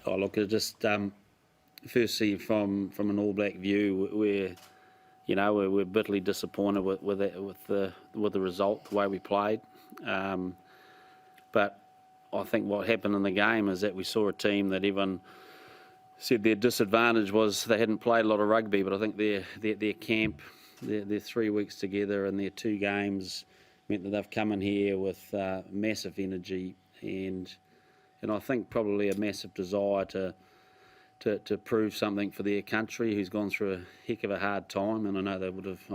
Oh, look, it just firstly from an All Black view, we're bitterly disappointed with the result, the way we played. But I think what happened in the game is that we saw a team that everyone said their disadvantage was they hadn't played a lot of rugby, but I think their camp, their 3 weeks together and their 2 games meant that they've come in here with massive energy and I think probably a massive desire to prove something for their country, who's gone through a heck of a hard time. And I know I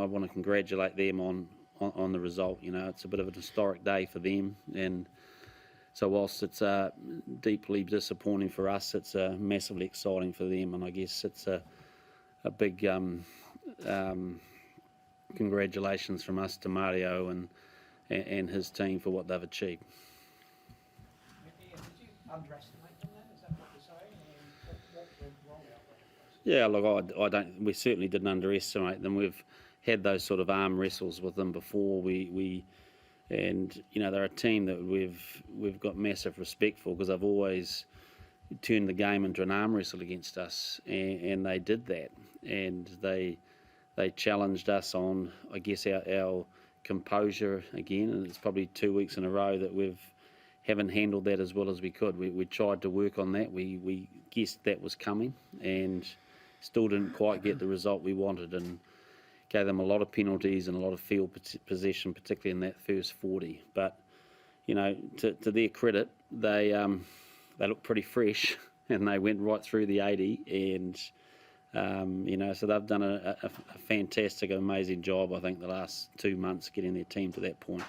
want to congratulate them on the result. It's a bit of a historic day for them, and so whilst it's deeply disappointing for us, it's massively exciting for them, and I guess it's a big congratulations from us to Mario and his team for what they've achieved. Did you underestimate them then? Is that what you're saying? What went wrong out there? Yeah, look, I don't. We certainly didn't underestimate them. We've had those sort of arm wrestles with them before. And they're a team that we've got massive respect for, because they've always turned the game into an arm wrestle against us, and they did that, and they challenged us on, I guess, our composure again, and it's probably 2 weeks in a row that we haven't handled that as well as we could. We tried to work on that. We guessed that was coming, and still didn't quite get the result we wanted, and gave them a lot of penalties and a lot of field possession, particularly in that first 40. But to their credit, they look pretty fresh, and they went right through the 80, and so they've done a fantastic, amazing job, I think, the last 2 months getting their team to that point.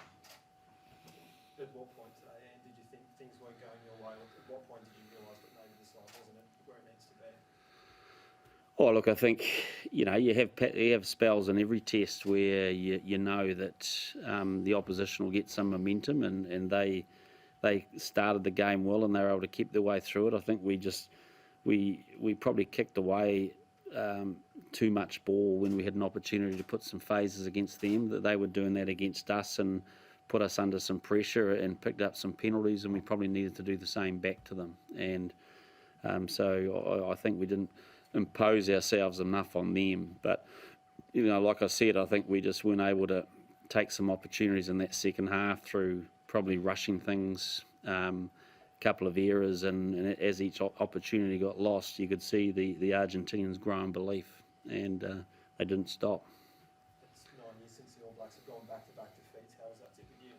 At what point today, and did you think things weren't going your way? At what point did you realise that maybe this line wasn't where it needs to be? Oh, look, I think you have spells in every test where you know that the opposition will get some momentum, and they started the game well, and they were able to keep their way through it. I think we probably kicked away too much ball when we had an opportunity to put some phases against them, that they were doing that against us and put us under some pressure and picked up some penalties, and we probably needed to do the same back to them. And so I think we didn't impose ourselves enough on them. But, like I said, I think we just weren't able to take some opportunities in that second half through probably rushing things, couple of errors, and as each opportunity got lost, you could see the Argentinians' growing belief, and they didn't stop. It's 9 years since the All Blacks have gone back-to-back defeats. How does that sit with you?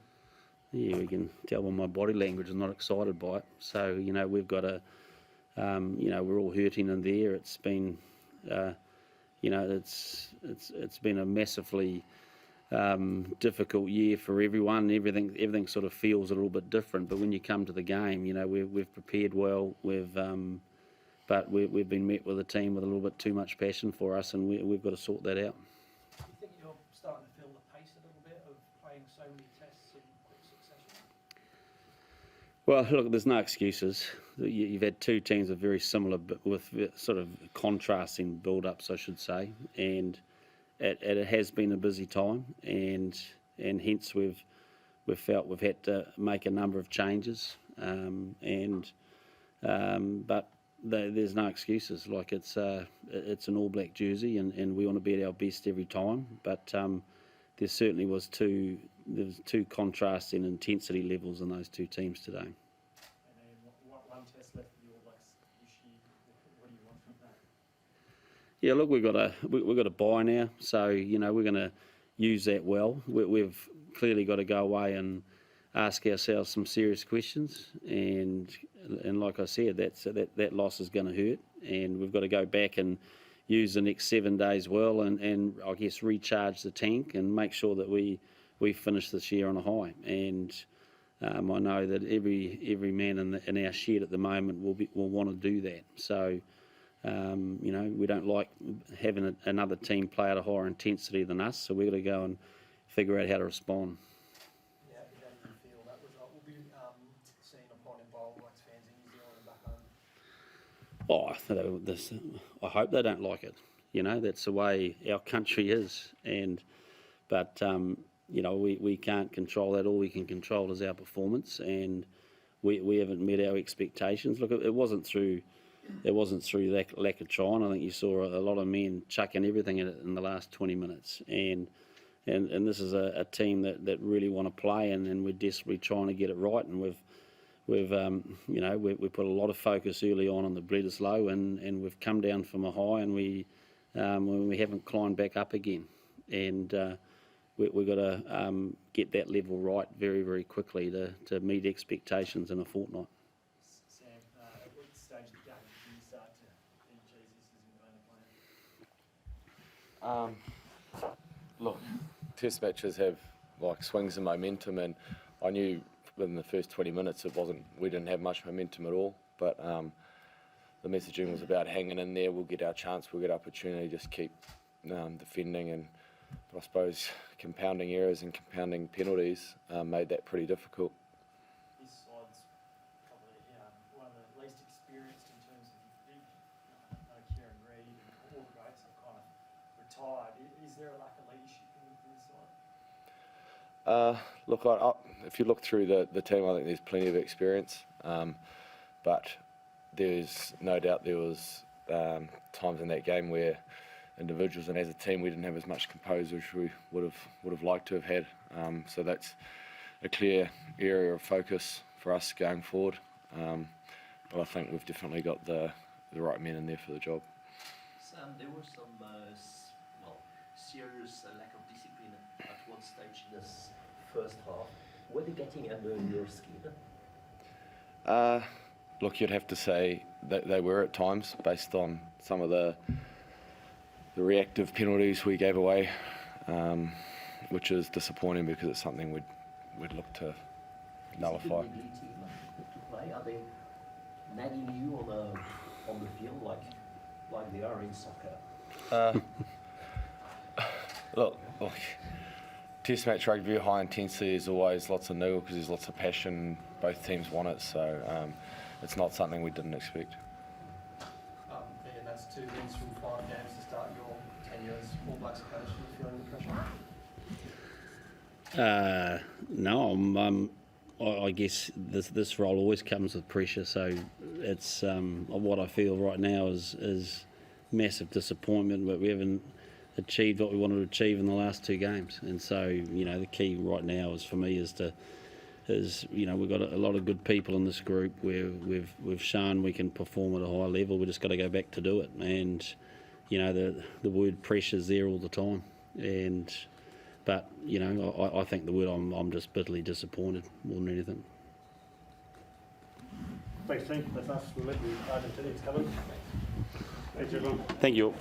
Yeah, we can tell by my body language I'm not excited by it. So, we've got we're all hurting in there. It's been, it's been a massively difficult year for everyone. Everything sort of feels a little bit different. But when you come to the game, we've prepared well. But we've been met with a team with a little bit too much passion for us, and we've got to sort that out. Do you think you're starting to feel the pace a little bit of playing so many tests in quick succession? Well, look, there's no excuses. You've had 2 teams with very similar, but with sort of contrasting build-ups, I should say, and it has been a busy time, and hence we've felt we've had to make a number of changes, but there's no excuses. Like it's an All Black jersey, and we want to be at our best every time. But there certainly was two contrasting intensity levels in those 2 teams today. And then one test left for the All Blacks this year. What do you want from that? Yeah, look, we've got a bye now, so we're going to use that well. We've clearly got to go away and ask ourselves some serious questions, and like I said, that loss is going to hurt, and we've got to go back and use the next 7 days well, and I guess recharge the tank and make sure that we finish this year on a high. And I know that every man in our shed at the moment will want to do that. So. We don't like having another team play at a higher intensity than us, so we've got to go and figure out how to respond. Yeah, how do you feel that result will be seen upon in All Blacks fans in New Zealand and back home? I hope they don't like it. That's the way our country is, but we can't control that. All we can control is our performance, and we haven't met our expectations. Look, it wasn't through it wasn't through lack of trying. I think you saw a lot of men chucking everything at it in the last 20 minutes, and this is a team that really want to play, and we're desperately trying to get it right, and we've put a lot of focus early on the Bledisloe, and we've come down from a high, and we haven't climbed back up again, and we've got to get that level right very, very quickly to meet expectations in a fortnight. Sam, at what stage of the game did you start to think, geez, this isn't going to plan? Look, test matches have like swings in momentum, and I knew within the first 20 minutes we didn't have much momentum at all, but the messaging was about hanging in there. We'll get our chance, we'll get opportunity, just keep defending, and I suppose compounding errors and compounding penalties made that pretty difficult. This side's probably one of the least experienced in terms of big. Kieran Reid and all the greats have kind of retired. Is there a lack of leadership in this side? Look, if you look through the team, I think there's plenty of experience, but there's no doubt there was times in that game where individuals and as a team we didn't have as much composure as we would have liked to have had. So that's a clear area of focus for us going forward. But I think we've definitely got the right men in there for the job. Sam, there was some serious lack of discipline at one stage in this first half. Were they getting under your skin? Look, you'd have to say that they were at times, based on some of the reactive penalties we gave away, which is disappointing because it's something we'd look to nullify. Is it the ability to play? Are they nagging you on the field like they are in soccer? Look, test match rugby, high intensity, is always lots of niggle because there's lots of passion. Both teams want it, so it's not something we didn't expect. Ian, that's 2 wins from 5 games to start your tenure as All Blacks coach. Are you feeling the pressure? No, I guess this role always comes with pressure. So it's what I feel right now is massive disappointment, but we haven't achieved what we wanted to achieve in the last 2 games. And so the key right now is for me is we've got a lot of good people in this group where we've shown we can perform at a high level. We just got to go back to do it. And the word pressure's there all the time. But I think the word I'm just bitterly disappointed more than anything. Thanks, team. That's us. We'll let the Argentinians come in. Thanks, everyone. Thank you.